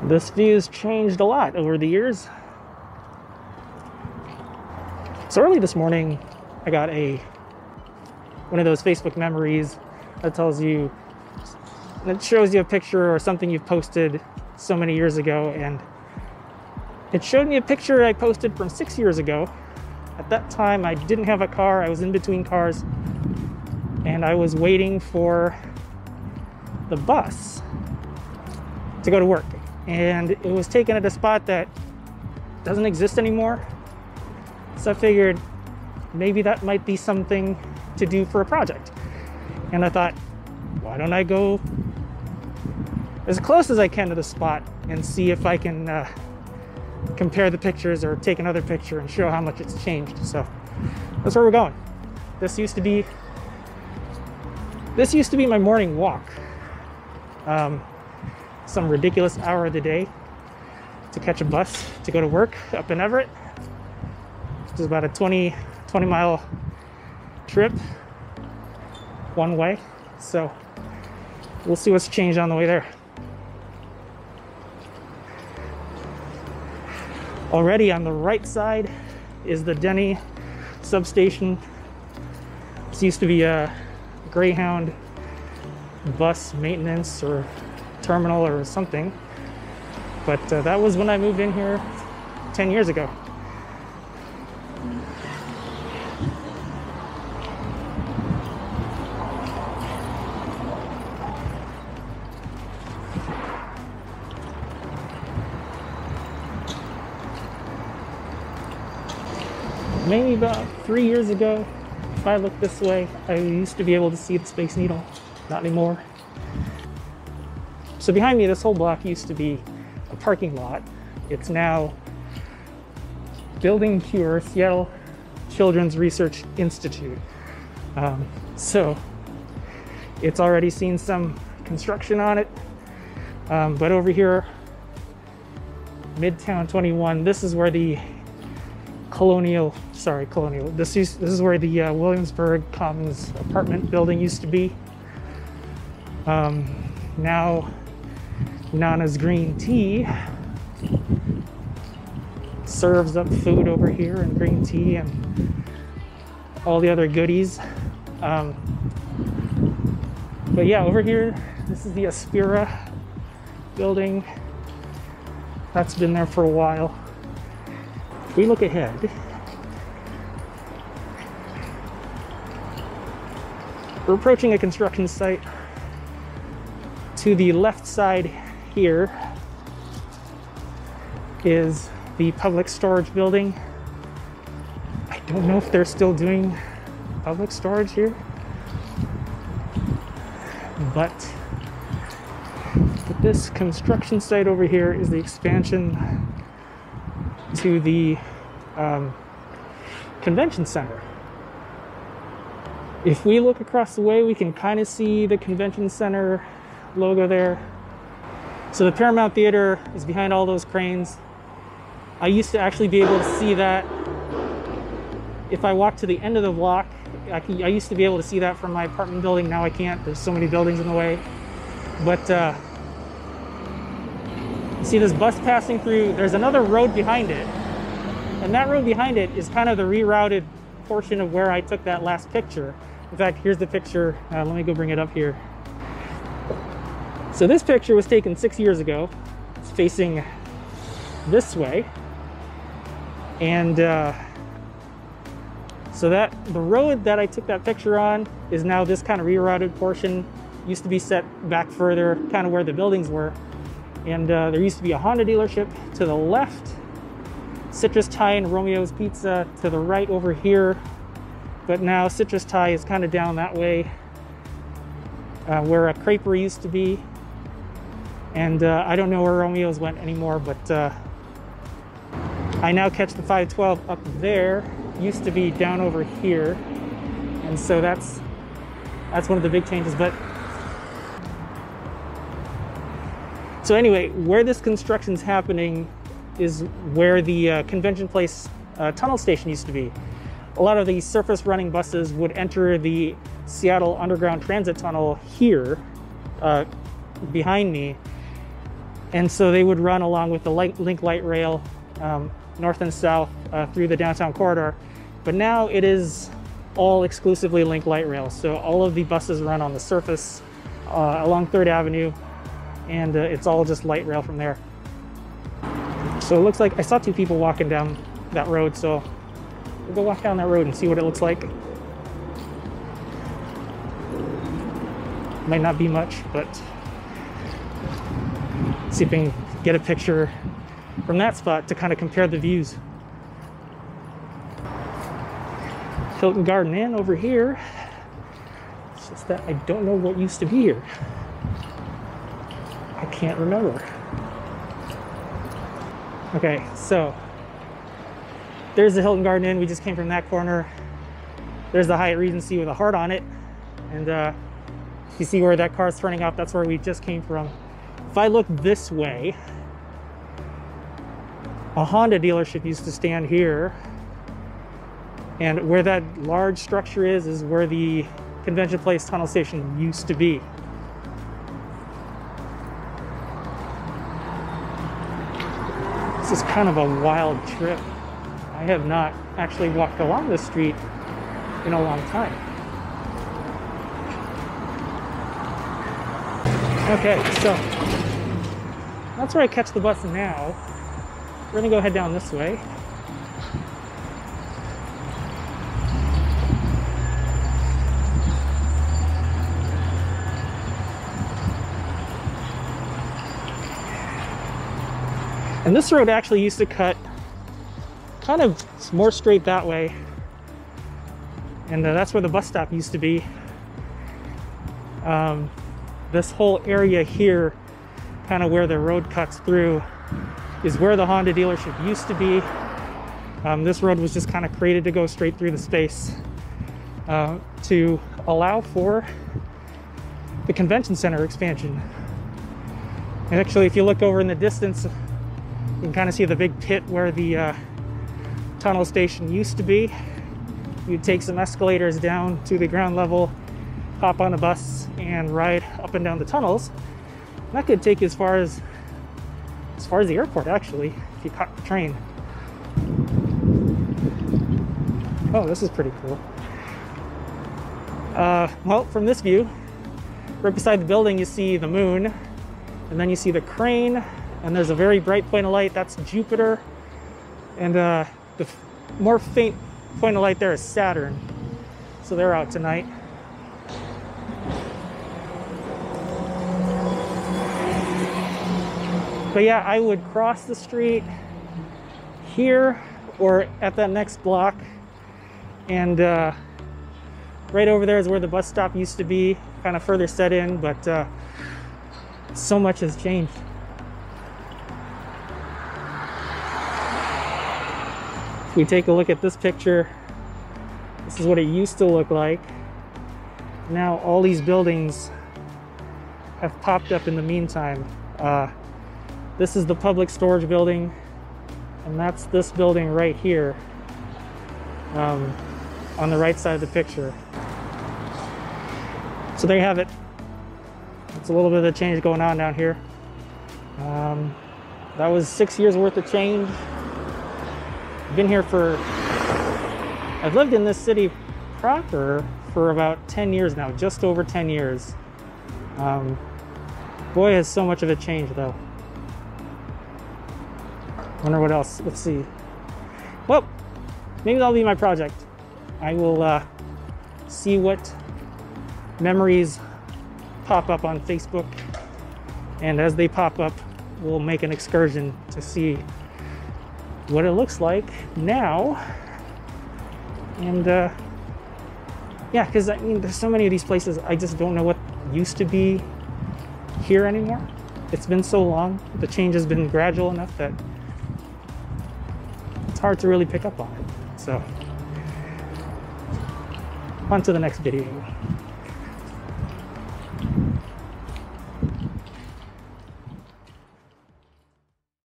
This view's changed a lot over the years. So early this morning, I got one of those Facebook memories that tells you, it shows you a picture or something you've posted so many years ago, and it showed me a picture I posted from 6 years ago. At that time, I didn't have a car. I was in between cars, and I was waiting for the bus to go to work. And it was taken at a spot that doesn't exist anymore. So I figured maybe that might be something to do for a project. And I thought, why don't I go as close as I can to the spot and see if I can compare the pictures or take another picture and show how much it's changed. So that's where we're going. This used to be my morning walk. Some ridiculous hour of the day to catch a bus to go to work up in Everett. Which is about a 20 mile trip one way. So we'll see what's changed on the way there. Already on the right side is the Denny substation. This used to be a Greyhound bus maintenance or terminal or something, but that was when I moved in here 10 years ago. Maybe about 3 years ago, if I look this way, I used to be able to see the Space Needle. Not anymore. So behind me, this whole block used to be a parking lot. It's now Building Cure, Seattle Children's Research Institute. So it's already seen some construction on it. But over here, Midtown 21, this is where the this is where the Williamsburg Commons apartment building used to be. Now Nana's Green Tea serves up food over here, and green tea and all the other goodies. But yeah, over here, this is the Aspira building. That's been there for a while. If we look ahead, we're approaching a construction site. To the left side here is the public storage building. I don't know if they're still doing public storage here, but this construction site over here is the expansion to the convention center. If we look across the way, we can kind of see the convention center logo there. So the Paramount Theater is behind all those cranes. I used to actually be able to see that if I walked to the end of the block. I used to be able to see that from my apartment building. Now I can't. There's so many buildings in the way. But you see this bus passing through. There's another road behind it, and that road behind it is kind of the rerouted portion of where I took that last picture. In fact, here's the picture. Let me go bring it up here. So this picture was taken 6 years ago. It's facing this way, and so that the road that I took that picture on is now this kind of rerouted portion. Used to be set back further, kind of where the buildings were. And there used to be a Honda dealership to the left, Citrus Thai and Romeo's Pizza to the right over here. But now Citrus Thai is kind of down that way, where a creperie used to be. And I don't know where Romeo's went anymore, but I now catch the 512 up there. Used to be down over here. And so that's one of the big changes. But so anyway, where this construction's happening is where the Convention Place tunnel station used to be. A lot of the surface running buses would enter the Seattle Underground Transit Tunnel here behind me. And so they would run along with the link light rail, north and south through the downtown corridor. But now it is all exclusively link light rail. So all of the buses run on the surface along 3rd Avenue, and it's all just light rail from there. So it looks like I saw 2 people walking down that road, so we'll go walk down that road and see what it looks like. Might not be much, but see if we can get a picture from that spot to kind of compare the views. Hilton Garden Inn over here. It's just that I don't know what used to be here. I can't remember. Okay, so there's the Hilton Garden Inn. We just came from that corner. There's the Hyatt Regency with a heart on it. And you see where that car's turning off, that's where we just came from. If I look this way, a Honda dealership used to stand here. And where that large structure is where the Convention Place tunnel station used to be. This is kind of a wild trip. I have not actually walked along this street in a long time. Okay, so that's where I catch the bus now. We're gonna go head down this way. And this road actually used to cut kind of more straight that way. And that's where the bus stop used to be. This whole area here, kind of where the road cuts through, is where the Honda dealership used to be. This road was just kind of created to go straight through the space to allow for the convention center expansion. And actually, if you look over in the distance, you can kind of see the big pit where the tunnel station used to be. You'd take some escalators down to the ground level, hop on a bus, and ride up and down the tunnels. And that could take you as far as the airport, actually, if you caught the train. Oh, this is pretty cool. Well, from this view, right beside the building, you see the moon, and then you see the crane, and there's a very bright point of light. That's Jupiter, and the more faint point of light there is Saturn. So they're out tonight. But yeah, I would cross the street here or at that next block, and right over there is where the bus stop used to be, kind of further set in, but so much has changed. If we take a look at this picture, this is what it used to look like. Now all these buildings have popped up in the meantime. This is the public storage building, and that's this building right here on the right side of the picture. So there you have it. It's a little bit of a change going on down here. That was 6 years worth of change. I've lived in this city proper for about 10 years now, just over 10 years. Boy, has so much of it changed though. Wonder what else, let's see. Well, maybe that'll be my project. I will see what memories pop up on Facebook, and as they pop up, we'll make an excursion to see what it looks like now. And yeah, because I mean, there's so many of these places I just don't know what used to be here anymore. It's been so long. The change has been gradual enough that it's hard to really pick up on it. So on to the next video.